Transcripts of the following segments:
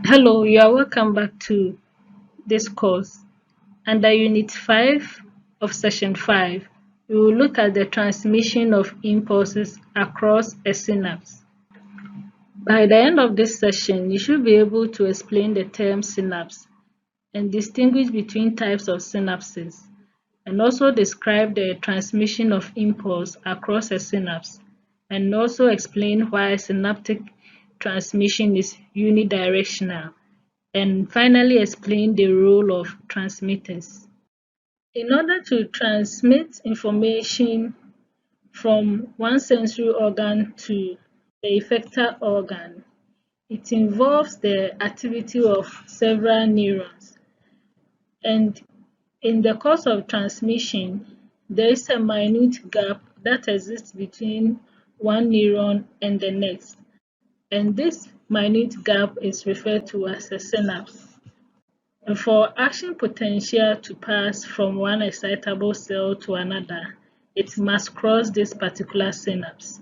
Hello, you are welcome back to this course. Under Unit 5 of Session 5, we will look at the transmission of impulses across a synapse. By the end of this session, you should be able to explain the term synapse and distinguish between types of synapses, and also describe the transmission of impulse across a synapse, and also explain why synaptic transmission is unidirectional, and finally explain the role of transmitters. In order to transmit information from one sensory organ to the effector organ, it involves the activity of several neurons. And in the course of transmission, there is a minute gap that exists between one neuron and the next. And this minute gap is referred to as a synapse. And for action potential to pass from one excitable cell to another, it must cross this particular synapse.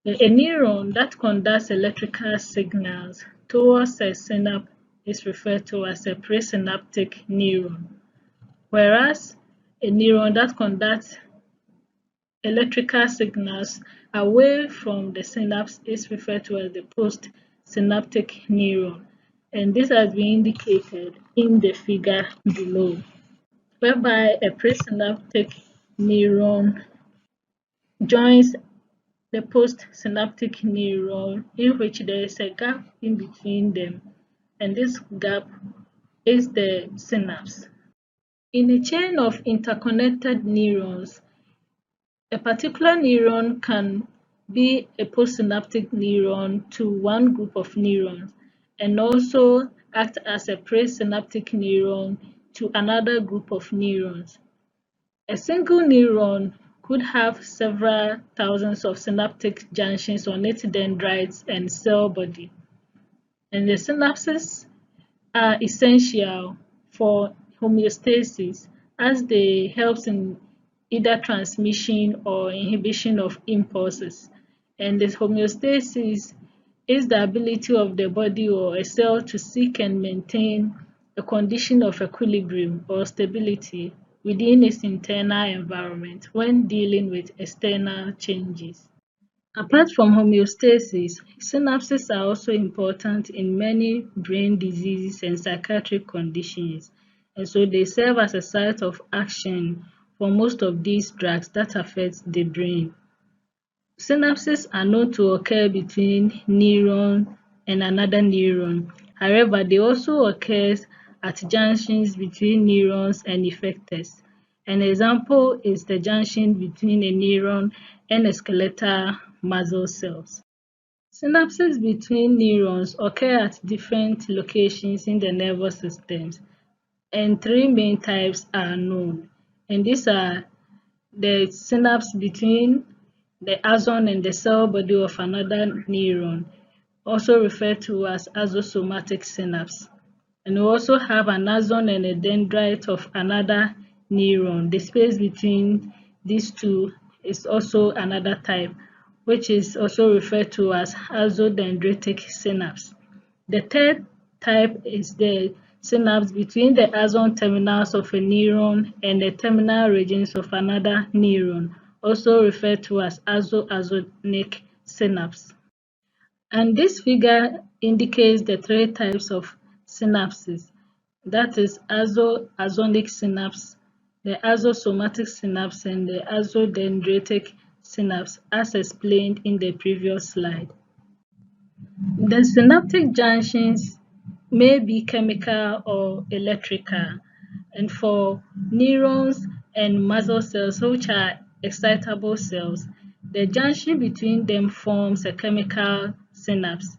A neuron that conducts electrical signals towards a synapse is referred to as a presynaptic neuron, whereas a neuron that conducts electrical signals away from the synapse is referred to as the postsynaptic neuron, and this has been indicated in the figure below, whereby a presynaptic neuron joins the postsynaptic neuron in which there is a gap in between them, and this gap is the synapse. In a chain of interconnected neurons, a particular neuron can be a postsynaptic neuron to one group of neurons and also act as a presynaptic neuron to another group of neurons. A single neuron could have several thousands of synaptic junctions on its dendrites and cell body, and the synapses are essential for homeostasis as they help in either transmission or inhibition of impulses. And this homeostasis is the ability of the body or a cell to seek and maintain a condition of equilibrium or stability within its internal environment when dealing with external changes. Apart from homeostasis, synapses are also important in many brain diseases and psychiatric conditions, and so they serve as a site of action for most of these drugs that affect the brain. Synapses are known to occur between neuron and another neuron. However, they also occur at junctions between neurons and effectors. An example is the junction between a neuron and a skeletal muscle cells. Synapses between neurons occur at different locations in the nervous systems, and three main types are known. And these are the synapse between the axon and the cell body of another neuron, also referred to as axosomatic synapse. And we also have an axon and a dendrite of another neuron. The space between these two is also another type, which is also referred to as axodendritic synapse. The third type is the synapse between the axon terminals of a neuron and the terminal regions of another neuron, also referred to as axonic synapse. And this figure indicates the three types of synapses, that is axonic synapse, the axosomatic synapse, and the axodendritic synapse, as explained in the previous slide. The synaptic junctions may be chemical or electrical, and for neurons and muscle cells, which are excitable cells, the junction between them forms a chemical synapse.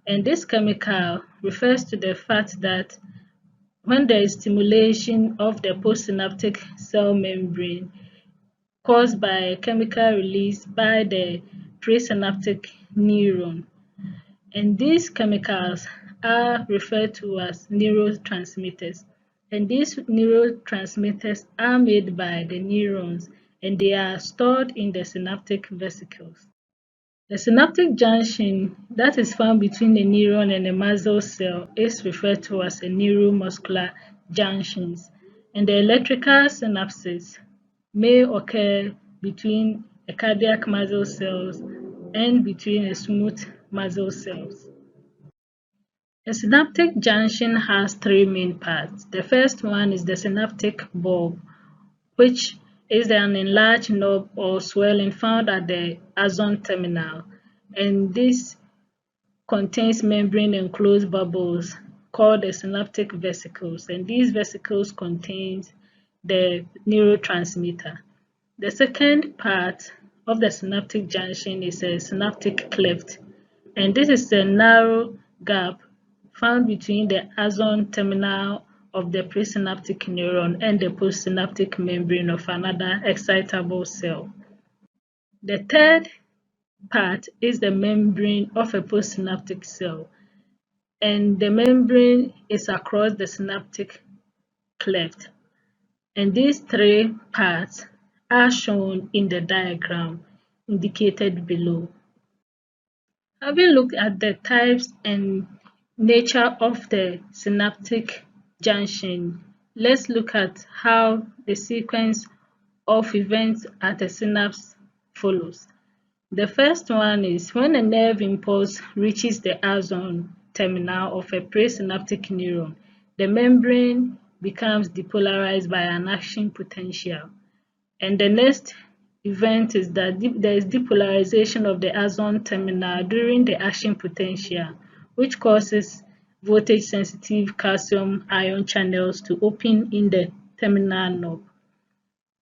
And this chemical refers to the fact that when there is stimulation of the postsynaptic cell membrane caused by a chemical release by the presynaptic neuron, and these chemicals are referred to as neurotransmitters. And these neurotransmitters are made by the neurons and they are stored in the synaptic vesicles. The synaptic junction that is found between a neuron and a muscle cell is referred to as a neuromuscular junctions, and the electrical synapses may occur between a cardiac muscle cells and between a smooth muscle cells. A synaptic junction has three main parts. The first one is the synaptic bulb, which is an enlarged knob or swelling found at the axon terminal, and this contains membrane-enclosed bubbles called the synaptic vesicles, and these vesicles contain the neurotransmitter. The second part of the synaptic junction is a synaptic cleft, and this is a narrow gap found between the axon terminal of the presynaptic neuron and the postsynaptic membrane of another excitable cell. The third part is the membrane of a postsynaptic cell, and the membrane is across the synaptic cleft. And these three parts are shown in the diagram indicated below. Having looked at the types and nature of the synaptic junction, let's look at how the sequence of events at the synapse follows. The first one is when a nerve impulse reaches the axon terminal of a presynaptic neuron, the membrane becomes depolarized by an action potential. And the next event is that there is depolarization of the axon terminal during the action potential, which causes voltage sensitive calcium ion channels to open in the terminal knob.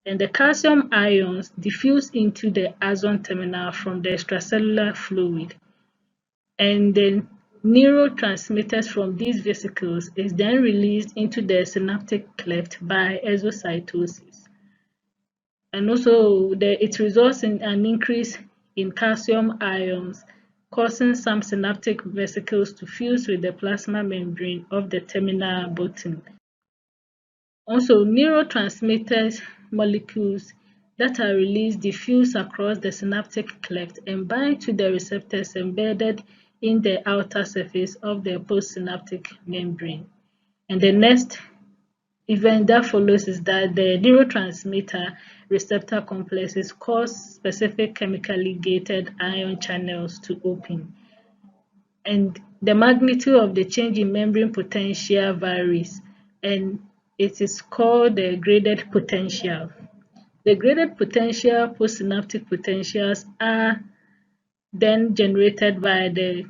And the calcium ions diffuse into the axon terminal from the extracellular fluid. And the neurotransmitters from these vesicles is then released into the synaptic cleft by exocytosis. And also it results in an increase in calcium ions, causing some synaptic vesicles to fuse with the plasma membrane of the terminal button. Also, neurotransmitters molecules that are released diffuse across the synaptic cleft and bind to the receptors embedded in the outer surface of the postsynaptic membrane. And the next event that follows is that the neurotransmitter receptor complexes cause specific chemically gated ion channels to open. And the magnitude of the change in membrane potential varies, and it is called the graded potential. The graded potential postsynaptic potentials are then generated by the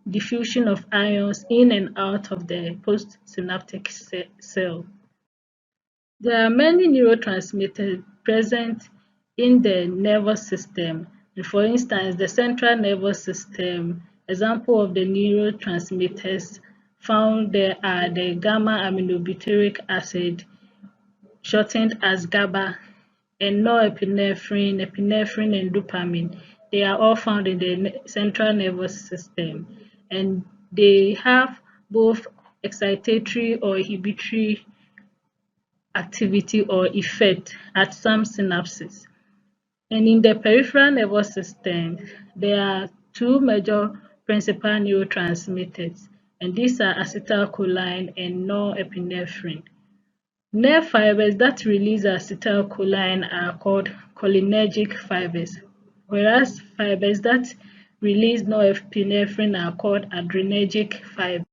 diffusion of ions in and out of the postsynaptic cell. There are many neurotransmitters present in the nervous system. For instance, the central nervous system, example of the neurotransmitters found there are the gamma aminobutyric acid, shortened as GABA, and norepinephrine, epinephrine, and dopamine. They are all found in the central nervous system, and they have both excitatory or inhibitory activity or effect at some synapses. And in the peripheral nervous system, there are two major principal neurotransmitters, and these are acetylcholine and norepinephrine. Nerve fibers that release acetylcholine are called cholinergic fibers, whereas fibers that release norepinephrine are called adrenergic fibers.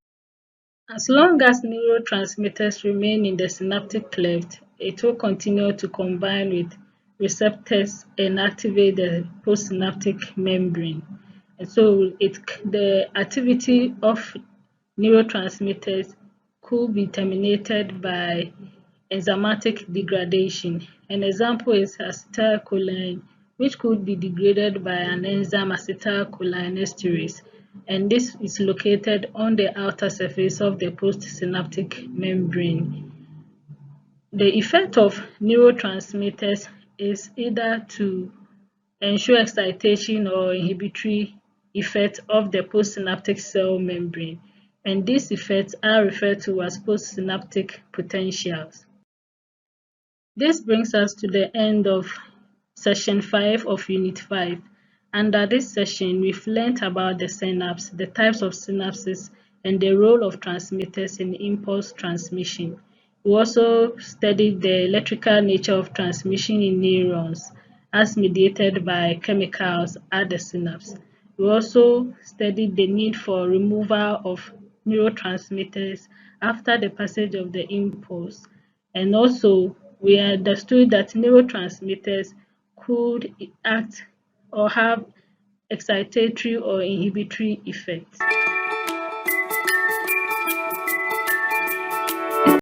As long as neurotransmitters remain in the synaptic cleft, it will continue to combine with receptors and activate the postsynaptic membrane. And so the activity of neurotransmitters could be terminated by enzymatic degradation. An example is acetylcholine, which could be degraded by an enzyme acetylcholinesterase, and this is located on the outer surface of the postsynaptic membrane. The effect of neurotransmitters is either to ensure excitation or inhibitory effect of the postsynaptic cell membrane, and these effects are referred to as postsynaptic potentials. This brings us to the end of Session 5 of Unit 5, Under this session, we've learned about the synapse, the types of synapses, and the role of transmitters in impulse transmission. We also studied the electrical nature of transmission in neurons as mediated by chemicals at the synapse. We also studied the need for removal of neurotransmitters after the passage of the impulse. And also, we understood that neurotransmitters could act or have excitatory or inhibitory effects.